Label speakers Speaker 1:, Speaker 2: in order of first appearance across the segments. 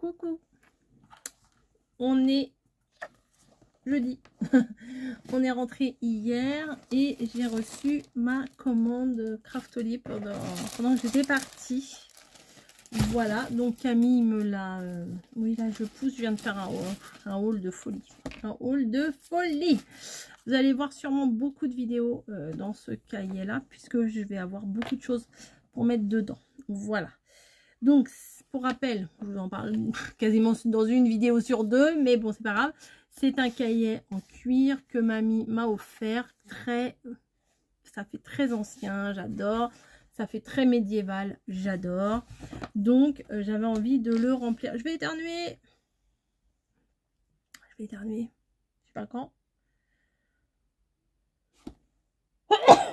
Speaker 1: Coucou. On est jeudi. On est rentré hier et j'ai reçu ma commande Craftelier pendant que j'étais partie. Voilà, donc Camille me l'a... oui, là je pousse, je viens de faire un haul de folie. Un haul de folie. Vous allez voir sûrement beaucoup de vidéos dans ce cahier-là, puisque je vais avoir beaucoup de choses pour mettre dedans. Voilà. Donc, pour rappel, je vous en parle quasiment dans une vidéo sur deux, mais bon, c'est pas grave. C'est un cahier en cuir que mamie m'a offert. Ça fait très ancien, j'adore. Ça fait très médiéval, j'adore. Donc, j'avais envie de le remplir. Je vais éternuer. Je sais pas quand.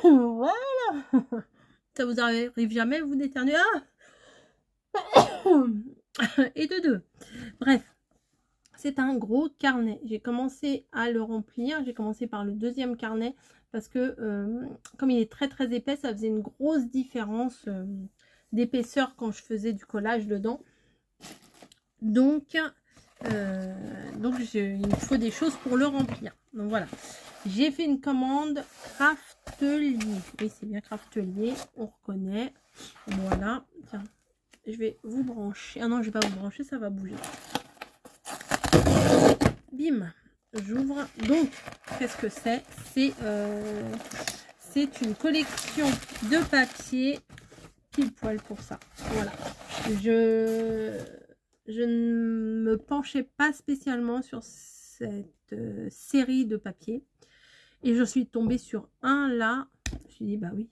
Speaker 1: Voilà. Ça vous arrive jamais, vous d'éternuer? Et de deux. Bref, c'est un gros carnet. J'ai commencé à le remplir. J'ai commencé par le deuxième carnet parce que comme il est très très épais, ça faisait une grosse différence d'épaisseur quand je faisais du collage dedans. Donc il me faut des choses pour le remplir. Donc voilà. J'ai fait une commande Craftelier. Oui, c'est bien Craftelier. On reconnaît. Voilà. Tiens. Je vais vous brancher. Ah non, je vais pas vous brancher, ça va bouger. Bim, j'ouvre. Donc, qu'est-ce que c'est? C'est une collection de papier pile poil pour ça. Voilà. Je ne me penchais pas spécialement sur cette série de papiers. Et je suis tombée sur un là. Je me suis dit, bah oui.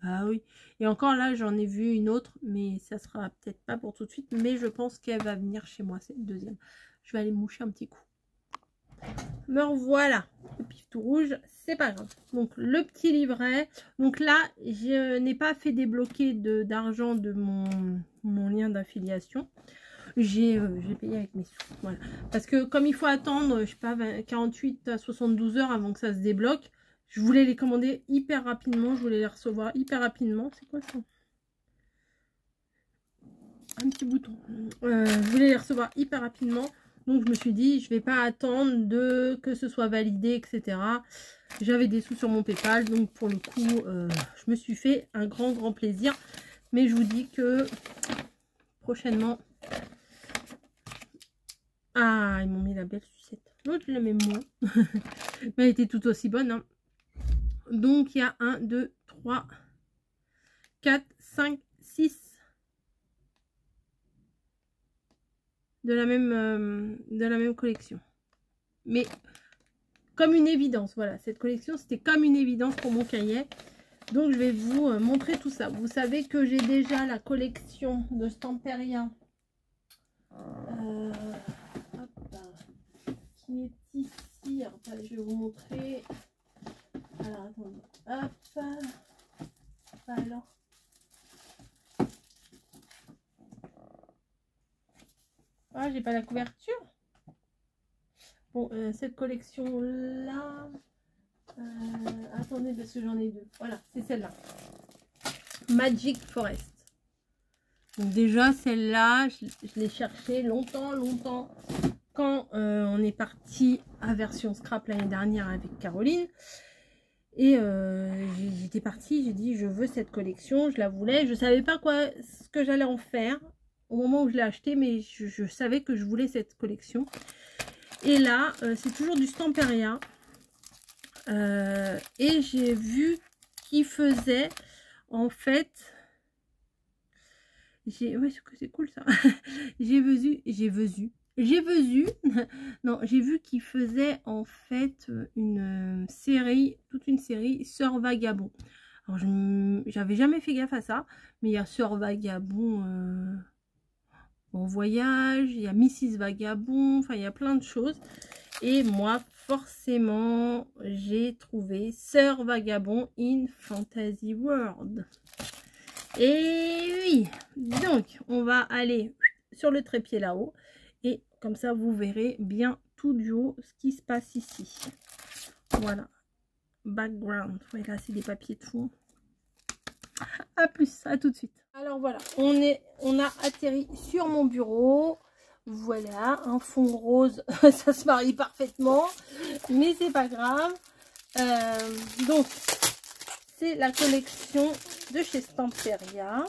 Speaker 1: Ah oui, et encore là j'en ai vu une autre, mais ça sera peut-être pas pour tout de suite, mais je pense qu'elle va venir chez moi, c'est le deuxième. Je vais aller moucher un petit coup. Me revoilà, le pif tout rouge, c'est pas grave. Donc le petit livret, donc là je n'ai pas fait débloquer d'argent de mon lien d'affiliation. J'ai payé avec mes sous, voilà. Parce que comme il faut attendre, je sais pas, 48 à 72 heures avant que ça se débloque. Je voulais les commander hyper rapidement. Je voulais les recevoir hyper rapidement. C'est quoi ça? Un petit bouton. Je voulais les recevoir hyper rapidement. Donc, je me suis dit, je vais pas attendre que ce soit validé, etc. J'avais des sous sur mon PayPal. Donc, pour le coup, je me suis fait un grand plaisir. Mais je vous dis que prochainement... Ah, ils m'ont mis la belle sucette. L'autre, je l'aimais moins. Mais elle était tout aussi bonne, hein. Donc, il y a 1, 2, 3, 4, 5, 6 de la même collection. Mais comme une évidence, voilà. Cette collection, c'était comme une évidence pour mon cahier. Donc, je vais vous montrer tout ça. Vous savez que j'ai déjà la collection de Stamperia. Qui est ici. Alors, je vais vous montrer... Alors, attendez. Hop. Alors. Ah, j'ai pas la couverture. Bon, cette collection-là... attendez, parce que j'en ai deux. Voilà, c'est celle-là. Magic Forest. Donc déjà, celle-là, je l'ai cherchée longtemps. Quand on est parti à version scrap l'année dernière avec Caroline. Et j'étais partie, j'ai dit je veux cette collection, je la voulais, je savais pas ce que j'allais en faire au moment où je l'ai acheté, mais je savais que je voulais cette collection. Et là, c'est toujours du Stamperia. Et j'ai vu qu'il faisait en fait... Ouais, c'est cool ça. J'ai vu non, j'ai vu qu'il faisait en fait une série, toute une série Sœur Vagabond. Alors j'avais jamais fait gaffe à ça, mais il y a Sœur Vagabond en voyage, il y a Mrs Vagabond, enfin il y a plein de choses. Et moi forcément j'ai trouvé Sœur Vagabond in Fantasy World. Et oui, donc on va aller sur le trépied là-haut et comme ça vous verrez bien tout du haut ce qui se passe ici. Voilà, background. Ouais, là c'est des papiers de fond. À plus, à tout de suite. Alors voilà, on a atterri sur mon bureau. Voilà, un fond rose, ça se marie parfaitement, mais c'est pas grave. Donc, c'est la collection de chez Stamperia.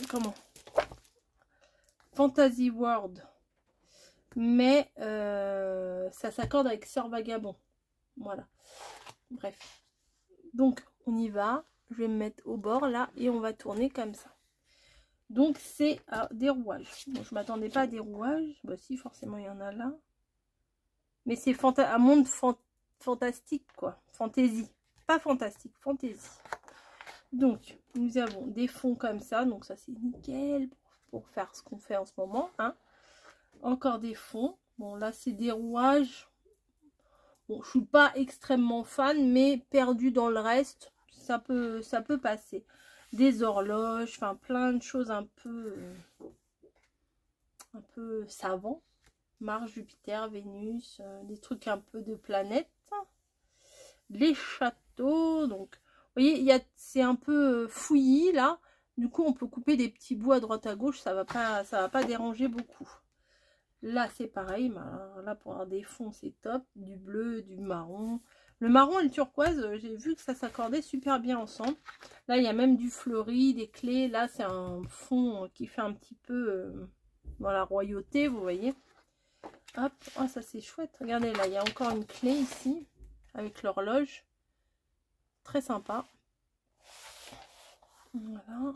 Speaker 1: Comment? Fantasy World. Mais ça s'accorde avec Sœur Vagabond. Voilà. Bref. Donc, on y va. Je vais me mettre au bord là et on va tourner comme ça. Donc, c'est des rouages. Bon, je ne m'attendais pas à des rouages. Bah si, forcément, il y en a là. Mais c'est un monde fantastique, quoi. Fantaisie. Pas fantastique, fantaisie. Donc, nous avons des fonds comme ça. Donc, ça, c'est nickel pour faire ce qu'on fait en ce moment. Hein. Encore des fonds. Bon, là, c'est des rouages. Bon, je suis pas extrêmement fan, mais perdu dans le reste, ça peut passer. Des horloges, enfin, plein de choses un peu savants. Mars, Jupiter, Vénus, des trucs un peu de planètes. Les châteaux, donc, vous voyez, c'est un peu fouillis, là. Du coup, on peut couper des petits bouts à droite à gauche, ça va pas déranger beaucoup. Là, c'est pareil. Alors là, pour avoir des fonds, c'est top. Du bleu, du marron. Le marron et le turquoise, j'ai vu que ça s'accordait super bien ensemble. Là, il y a même du fleuri, des clés. Là, c'est un fond qui fait un petit peu dans la royauté, vous voyez. Hop, oh, ça c'est chouette. Regardez, là, il y a encore une clé ici, avec l'horloge. Très sympa. Voilà.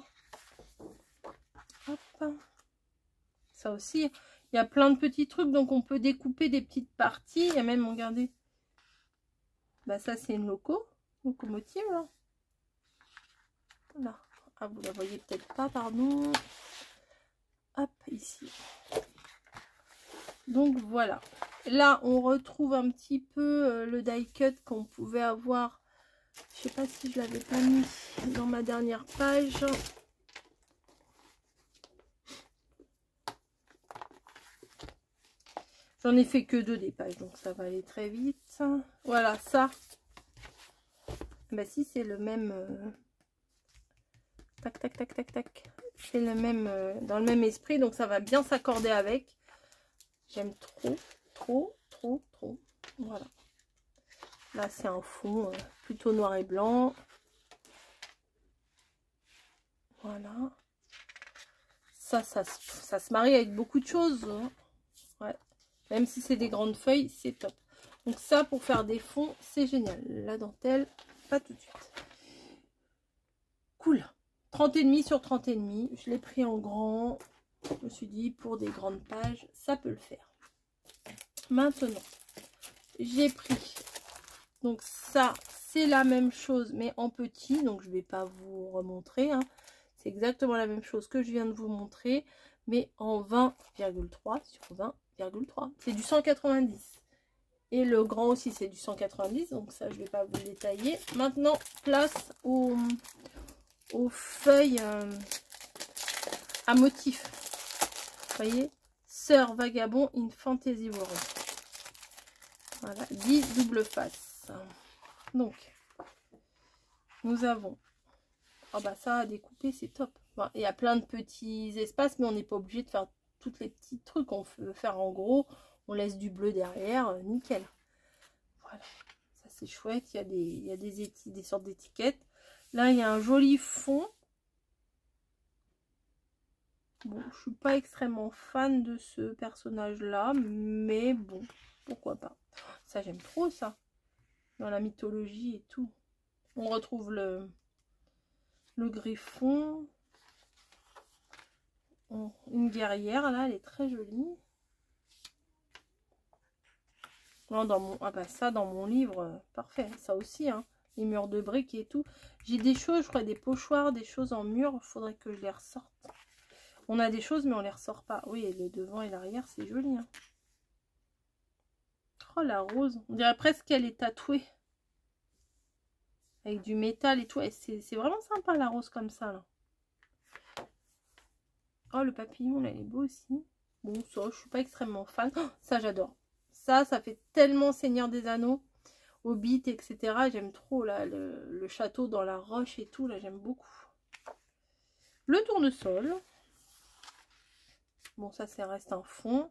Speaker 1: Hop. Ça aussi... Il y a plein de petits trucs, donc on peut découper des petites parties. Il y a même, regardez, bah ça c'est une locomotive là. Voilà. Ah, vous la voyez peut-être pas, pardon. Hop, ici. Donc voilà. Là, on retrouve un petit peu le die cut qu'on pouvait avoir. Je sais pas si je l'avais pas mis dans ma dernière page. J'en ai fait que 2 des pages, donc ça va aller très vite. Voilà, ça. Bah si, c'est le même... Tac, tac, tac, tac, tac. C'est le même, dans le même esprit, donc ça va bien s'accorder avec. J'aime trop. Voilà. Là, c'est un fond plutôt noir et blanc. Voilà. Ça se marie avec beaucoup de choses. Hein. Ouais. Même si c'est des grandes feuilles, c'est top. Donc ça, pour faire des fonds, c'est génial. La dentelle, pas tout de suite. Cool. 30,5 sur 30,5. Je l'ai pris en grand. Je me suis dit, pour des grandes pages, ça peut le faire. Maintenant, j'ai pris. Donc ça, c'est la même chose, mais en petit. Donc je ne vais pas vous remontrer. Hein. C'est exactement la même chose que je viens de vous montrer. Mais en 20,3 sur 20,3. C'est du 190. Et le grand aussi, c'est du 190. Donc ça, je ne vais pas vous le détailler. Maintenant, place aux feuilles à motifs. Vous voyez, Sœur Vagabond in Fantasy World. Voilà, 10 double face. Donc, nous avons... Oh bah ça, à découper, c'est top. Bon, il y a plein de petits espaces, mais on n'est pas obligé de faire tous les petits trucs. On peut faire en gros, on laisse du bleu derrière, nickel. Voilà, ça c'est chouette. Il y a des sortes d'étiquettes. Là, il y a un joli fond. Bon, je suis pas extrêmement fan de ce personnage-là, mais bon, pourquoi pas. Ça, j'aime trop ça. Dans la mythologie et tout. On retrouve le griffon. Une guerrière, là, elle est très jolie. Non, ah bah ça, dans mon livre, parfait. Ça aussi, hein. Les murs de briques et tout. J'ai des choses, je crois, des pochoirs, des choses en mur. Il faudrait que je les ressorte. On a des choses, mais on les ressort pas. Oui, et le devant et l'arrière, c'est joli. Hein. Oh, la rose. On dirait presque qu'elle est tatouée. Avec du métal et tout. C'est vraiment sympa, la rose, comme ça, là. Oh, le papillon, là, il est beau aussi. Bon, ça, je suis pas extrêmement fan. Oh, ça, j'adore. Ça fait tellement Seigneur des Anneaux. Hobbit, etc. J'aime trop, là, le château dans la roche et tout. Là, j'aime beaucoup. Le tournesol. Bon, ça, ça reste un fond.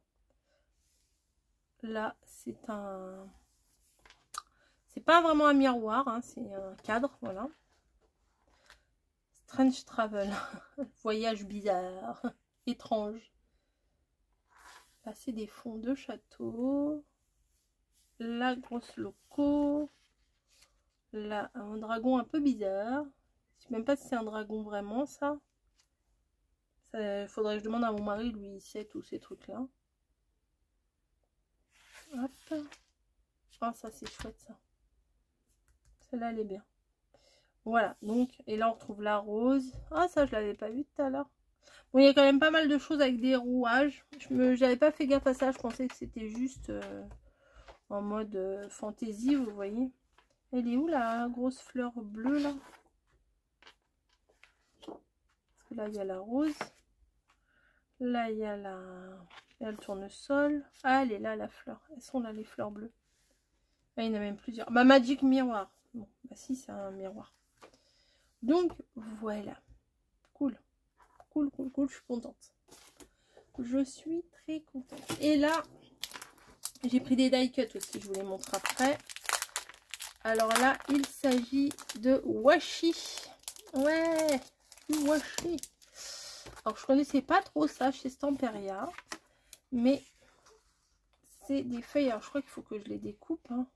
Speaker 1: Là, c'est un... C'est pas vraiment un miroir, hein, c'est un cadre, voilà. Strange Travel. Voyage bizarre. Étrange. Là, c'est des fonds de château. La grosse loco. Là, un dragon un peu bizarre. Je sais même pas si c'est un dragon vraiment, ça. Il faudrait que je demande à mon mari, lui, il sait tous ces trucs-là. Hop. Ah, ça, c'est chouette, ça. Celle-là, elle est bien. Voilà, donc, et là, on retrouve la rose. Ah, ça, je l'avais pas vu tout à l'heure. Bon, il y a quand même pas mal de choses avec des rouages. J'avais pas fait gaffe à ça. Je pensais que c'était juste en mode fantaisie, vous voyez. Elle est où, la grosse fleur bleue, là? Parce que là, il y a la rose. Là, il y a le tournesol. Ah, elle est là, la fleur. Elles sont là, les fleurs bleues. Ah, il y en a même plusieurs. Bah, Magic Miroir. Bon, bah si, c'est un miroir. Donc, voilà. Cool. Cool, cool, cool. Je suis contente. Je suis très contente. Et là, j'ai pris des die cuts aussi. Je vous les montre après. Alors là, il s'agit de washi. Ouais, du washi. Alors, je connaissais pas trop ça chez Stamperia. Mais c'est des feuilles. Alors, je crois qu'il faut que je les découpe. Hein.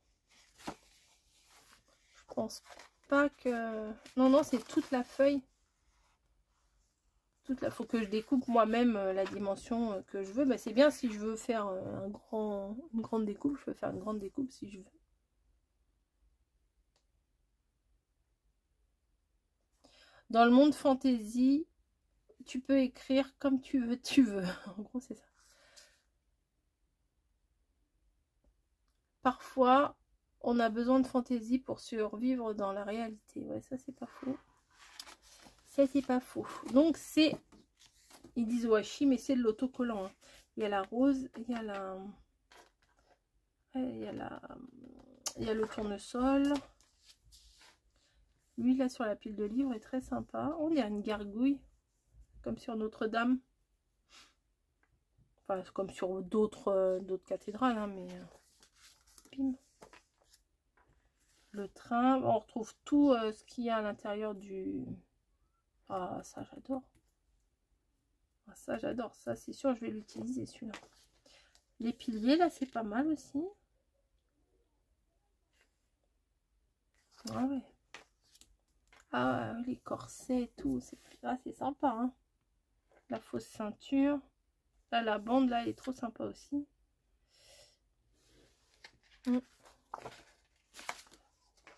Speaker 1: Je pense pas que... Non, non, c'est toute la feuille. Faut que je découpe moi-même la dimension que je veux. Bah, c'est bien si je veux faire une grande découpe. Je peux faire une grande découpe si je veux. Dans le monde fantasy, tu peux écrire comme tu veux. En gros, c'est ça. Parfois, on a besoin de fantaisie pour survivre dans la réalité. Ouais, ça, c'est pas faux. Ça, c'est pas faux. Donc, c'est... Ils disent washi, mais c'est de l'autocollant. Hein. Il y a la rose, il y a la... Il y a le tournesol. Lui, là, sur la pile de livres, est très sympa. Oh, il y a une gargouille. Comme sur Notre-Dame. Enfin, comme sur d'autres cathédrales, hein, mais... Bim. Le train. On retrouve tout ce qu'il y a à l'intérieur du... Ah, ça, j'adore. Ah, ça, j'adore. Ça, c'est sûr, je vais l'utiliser, celui-là. Les piliers, là, c'est pas mal aussi. Ah ouais. Ah, les corsets et tout. C'est sympa, hein. La fausse ceinture. Là, la bande, là, elle est trop sympa aussi.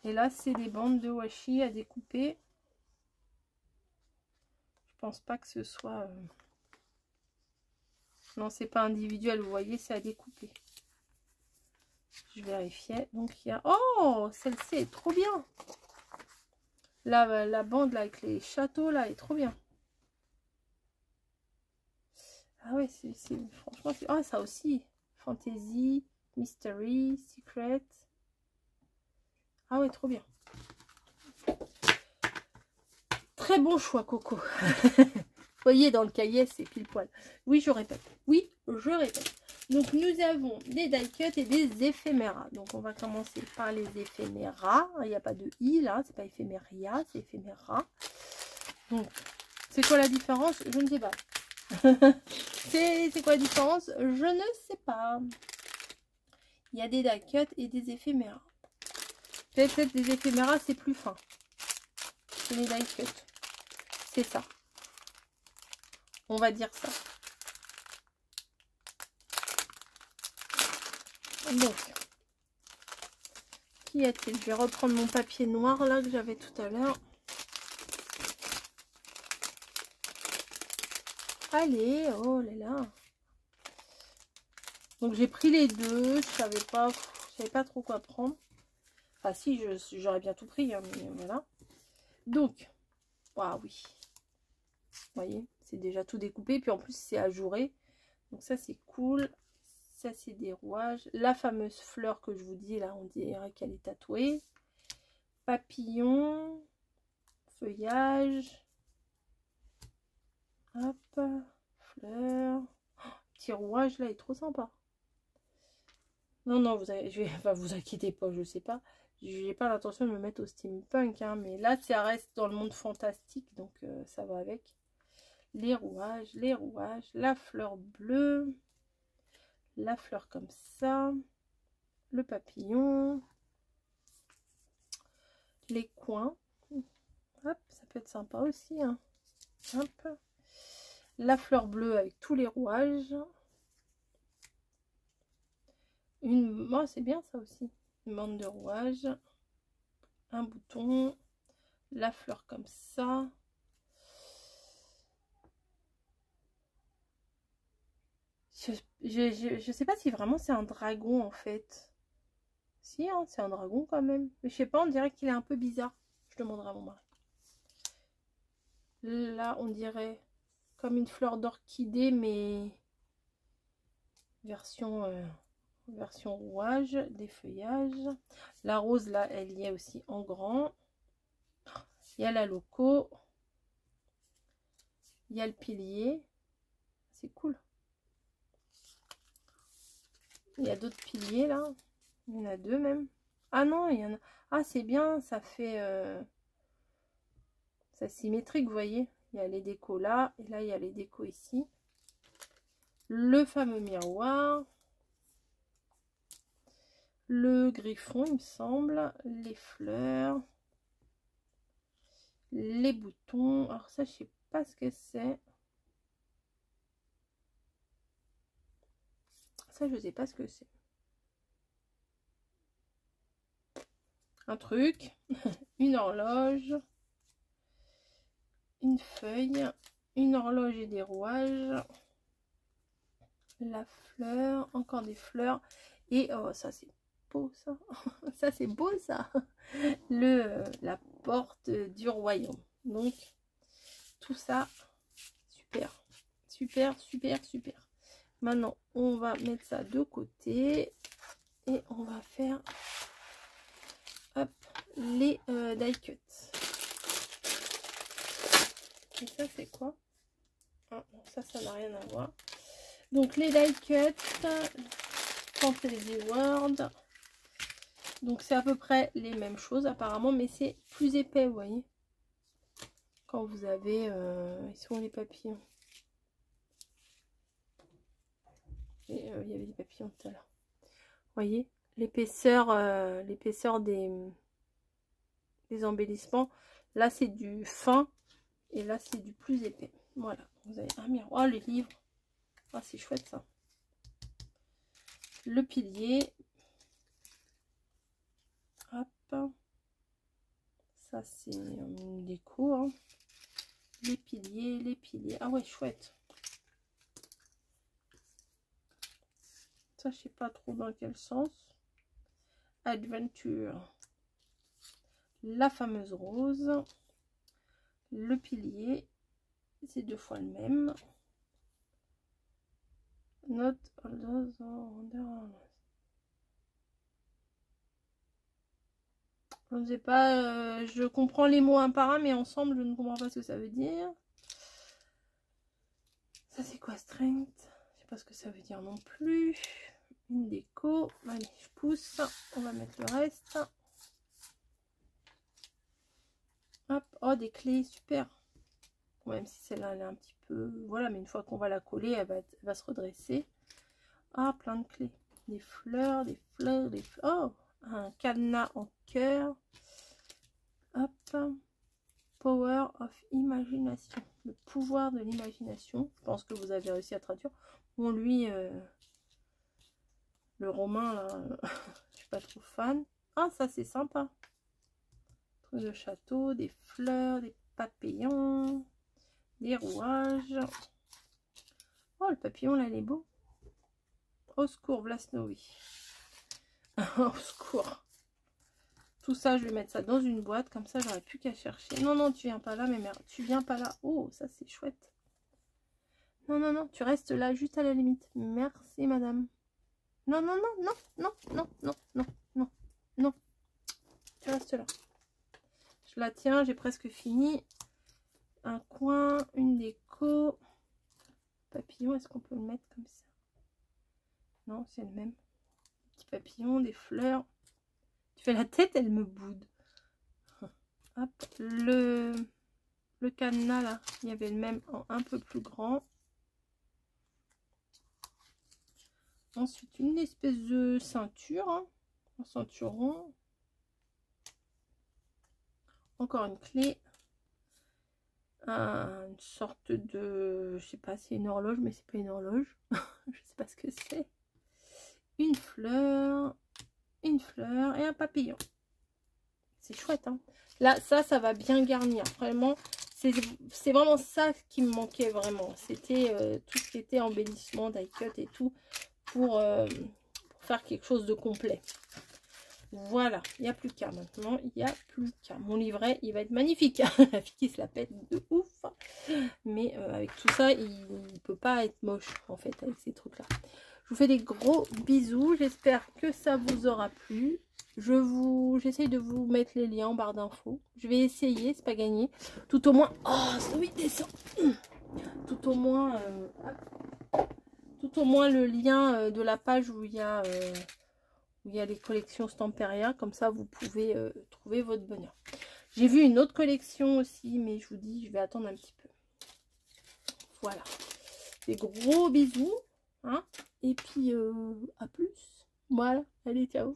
Speaker 1: Et là, c'est des bandes de washi à découper. Je pense pas que ce soit... Non, c'est pas individuel, vous voyez, c'est à découper. Je vérifiais. Donc, il y a... Oh, celle-ci est trop bien. La bande, là, avec les châteaux, là, est trop bien. Ah ouais, franchement... Ah, ça aussi. Fantasy, Mystery, Secret... Ah ouais, trop bien. Très bon choix, Coco. Vous voyez, dans le cahier, c'est pile poil. Oui, je répète. Oui, je répète. Donc, nous avons des die cuts et des éphéméras. Donc, on va commencer par les éphéméras. Il n'y a pas de i, là. C'est pas éphéméria, c'est éphéméra. Donc, c'est quoi la différence? Je ne sais pas. C'est quoi la différence? Je ne sais pas. Il y a des die cuts et des éphéméras. Peut-être des éphéméras, c'est plus fin. C'est les die cuts. C'est ça. On va dire ça. Donc, qu'y a-t-il? Je vais reprendre mon papier noir là que j'avais tout à l'heure. Allez, oh là là. Donc j'ai pris les deux. Je savais pas trop quoi prendre. Enfin si, j'aurais bien tout pris, hein, mais voilà. Donc, waouh, oui. Vous voyez, c'est déjà tout découpé. Puis en plus, c'est ajouré. Donc ça, c'est cool. Ça, c'est des rouages. La fameuse fleur que je vous dis, là, on dirait qu'elle est tatouée. Papillon. Feuillage. Hop. Fleur. petit rouage là est trop sympa. Non, non, enfin, vous inquiétez pas, je sais pas. J'ai pas l'intention de me mettre au steampunk, hein, mais là, ça reste dans le monde fantastique, donc ça va avec. Les rouages, la fleur bleue, la fleur comme ça, le papillon, les coins. Hop, ça peut être sympa aussi, hein. Hop. La fleur bleue avec tous les rouages. Oh, c'est bien ça aussi. Une bande de rouages. Un bouton. La fleur comme ça. Je sais pas si vraiment c'est un dragon en fait. Si, hein, c'est un dragon quand même. Mais je sais pas, on dirait qu'il est un peu bizarre. Je demanderai à mon mari. Là, on dirait comme une fleur d'orchidée, mais version rouage, des feuillages. La rose, là, elle y est aussi en grand. Il y a la loco. Il y a le pilier. C'est cool. Il y a d'autres piliers, là. Il y en a deux, même. Ah non, il y en a... Ah, c'est bien, ça fait... C'est symétrique, vous voyez. Il y a les décos là, et là, il y a les décos ici. Le fameux miroir. Le griffon, il me semble. Les fleurs. Les boutons. Alors ça, je sais pas ce que c'est. Ça, je sais pas ce que c'est. Un truc. Une horloge. Une feuille. Une horloge et des rouages. La fleur. Encore des fleurs. Et oh, ça, c'est beau, ça. Ça, c'est beau, ça. La porte du royaume. Donc, tout ça, super. Super, super, super. Maintenant, on va mettre ça de côté. Et on va faire hop, les die cuts. Et ça, c'est quoi? Ah, non, ça n'a rien à voir. Donc, les die cuts, Fantasy World. Donc, c'est à peu près les mêmes choses, apparemment, mais c'est plus épais, vous voyez. Quand vous avez... ils sont les papillons. Et, il y avait des papillons tout à l'heure. Vous voyez, l'épaisseur des embellissements. Là, c'est du fin. Et là, c'est du plus épais. Voilà. Vous avez un miroir. Oh, les livres. Ah, c'est chouette, ça. Le pilier. Hop. Ça, c'est une déco. Hein. Les piliers. Ah ouais, chouette. Ça, je sais pas trop dans quel sens. Adventure. La fameuse rose. Le pilier. C'est 2 fois le même. Not all those are... Je ne sais pas, je comprends les mots un par un, mais ensemble, je ne comprends pas ce que ça veut dire. Ça, c'est quoi, strength? Je sais pas ce que ça veut dire non plus. Une déco. Allez, je pousse. On va mettre le reste. Hop. Oh, des clés, super. Bon, même si celle-là, elle est un petit peu... Voilà, mais une fois qu'on va la coller, elle va se redresser. Ah, plein de clés. Des fleurs, des fleurs, des fleurs. Oh, un cadenas en cœur. Hop. Power of Imagination. Le pouvoir de l'imagination. Je pense que vous avez réussi à traduire. Bon, lui, le romain, là, je suis pas trop fan. Ah, ça, c'est sympa. Truc de château, des fleurs, des papillons, des rouages. Oh, le papillon, là, il est beau. Au secours, Vlasnovi. Au secours. Tout ça, je vais mettre ça dans une boîte. Comme ça, j'aurais plus qu'à chercher. Non, non, tu viens pas là, mais merde. Tu viens pas là. Oh, ça, c'est chouette. Non, non, non. Tu restes là, juste à la limite. Merci, madame. Non, non, non, non, non, non, non, non, non, non. Tu restes là. Je la tiens, j'ai presque fini. Un coin, une déco. Papillon, est-ce qu'on peut le mettre comme ça? Non, c'est le même. Des petits papillons, des fleurs. Tu fais la tête, elle me boude. Hop, le cadenas là, il y avait le même en un peu plus grand. Ensuite, une espèce de ceinture, hein, un ceinturon. Encore une clé. Une sorte de... Je sais pas si c'est une horloge, mais c'est pas une horloge. Je sais pas ce que c'est. Une fleur et un papillon. C'est chouette, hein. Là, ça va bien garnir. Vraiment, c'est vraiment ça qui me manquait vraiment. C'était tout ce qui était embellissement, die cut et tout pour faire quelque chose de complet. Voilà, il n'y a plus qu'à maintenant. Il n'y a plus qu'à. Mon livret, il va être magnifique. La fille qui se la pète de ouf. Mais avec tout ça, il ne peut pas être moche, en fait, avec ces trucs-là. Je vous fais des gros bisous. J'espère que ça vous aura plu. J'essaye de vous mettre les liens en barre d'infos. Je vais essayer, c'est pas gagné. Tout au moins... Oh, oui, descend. Tout au moins le lien de la page où il y a les collections Stamperia. Comme ça, vous pouvez trouver votre bonheur. J'ai vu une autre collection aussi, mais je vous dis, je vais attendre un petit peu. Voilà. Des gros bisous. Hein, et puis, à plus. Voilà. Allez, ciao.